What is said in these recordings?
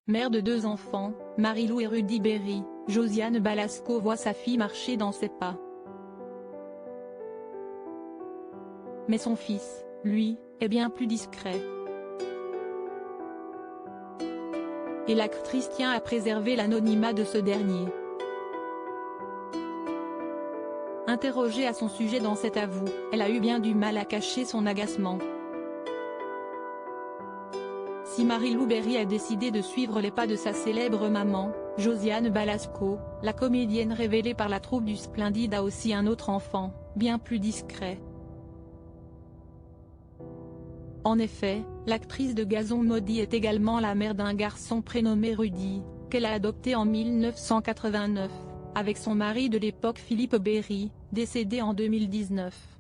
Mère de 2 enfants, Marie-Lou et Rudy Berry, Josiane Balasco voit sa fille marcher dans ses pas. Mais son fils, lui, est bien plus discret. Et l'actrice tient à préserver l'anonymat de ce dernier. Interrogée à son sujet dans cet avou, elle a eu bien du mal à cacher son agacement. Si Marie-Lou Berry a décidé de suivre les pas de sa célèbre maman, Josiane Balasco, la comédienne révélée par la troupe du Splendide a aussi un autre enfant, bien plus discret. En effet, l'actrice de Gazon Maudit est également la mère d'un garçon prénommé Rudy, qu'elle a adopté en 1989, avec son mari de l'époque Philippe Berry, décédé en 2019.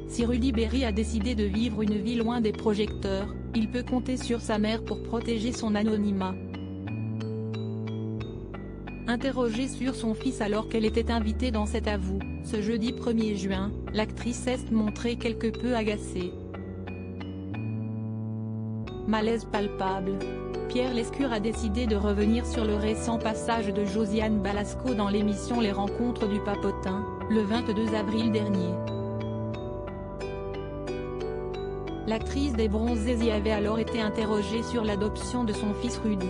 Si Rudy Berry a décidé de vivre une vie loin des projecteurs, il peut compter sur sa mère pour protéger son anonymat. Interrogée sur son fils alors qu'elle était invitée dans cet avou, ce jeudi 1er juin, l'actrice s'est montrée quelque peu agacée. Malaise palpable. Pierre Lescure a décidé de revenir sur le récent passage de Josiane Balasco dans l'émission Les Rencontres du Papotin, le 22 avril dernier. L'actrice des Bronzés y avait alors été interrogée sur l'adoption de son fils Rudy.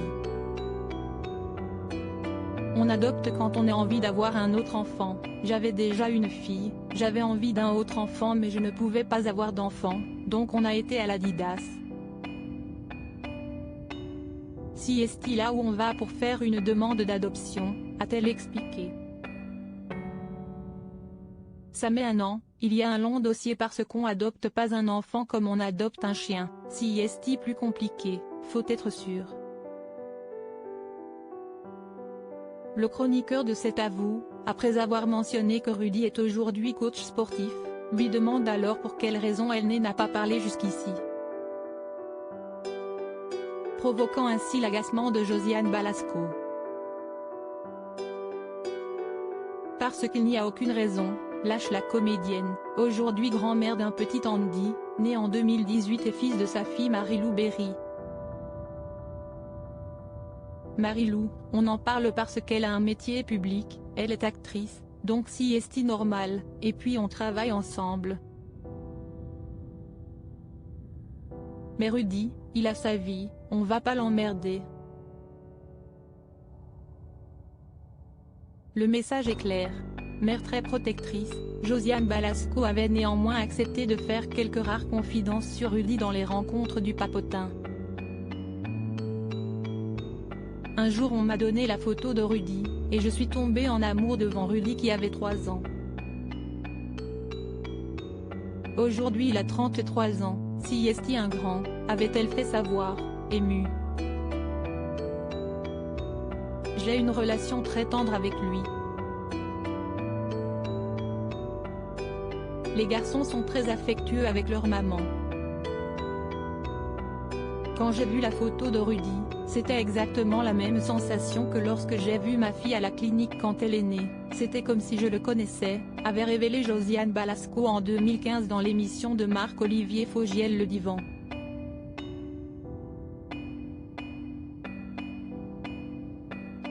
On adopte quand on a envie d'avoir un autre enfant, j'avais déjà une fille, j'avais envie d'un autre enfant mais je ne pouvais pas avoir d'enfant, donc on a été à l'Adidas. Si est là où on va pour faire une demande d'adoption, a-t-elle expliqué. Ça met un an, il y a un long dossier parce qu'on adopte pas un enfant comme on adopte un chien, si est plus compliqué, faut être sûr. Le chroniqueur de cet avou, après avoir mentionné que Rudy est aujourd'hui coach sportif, lui demande alors pour quelle raison elle n'a pas parlé jusqu'ici. Provoquant ainsi l'agacement de Josiane Balasco. Parce qu'il n'y a aucune raison, lâche la comédienne, aujourd'hui grand-mère d'un petit Andy, né en 2018 et fils de sa fille Marie-Lou Berry. Marie-Lou, on en parle parce qu'elle a un métier public, elle est actrice, donc si est normal, et puis on travaille ensemble. Mais Rudy, il a sa vie, on va pas l'emmerder. Le message est clair. Mère très protectrice, Josiane Balasco avait néanmoins accepté de faire quelques rares confidences sur Rudy dans les Rencontres du Papotin. Un jour on m'a donné la photo de Rudy, et je suis tombée en amour devant Rudy qui avait 3 ans. Aujourd'hui il a 33 ans, si est un grand, avait-elle fait savoir, émue. J'ai une relation très tendre avec lui. Les garçons sont très affectueux avec leur maman. Quand j'ai vu la photo de Rudy, c'était exactement la même sensation que lorsque j'ai vu ma fille à la clinique quand elle est née, c'était comme si je le connaissais, avait révélé Josiane Balasco en 2015 dans l'émission de Marc-Olivier Fogiel Le Divan.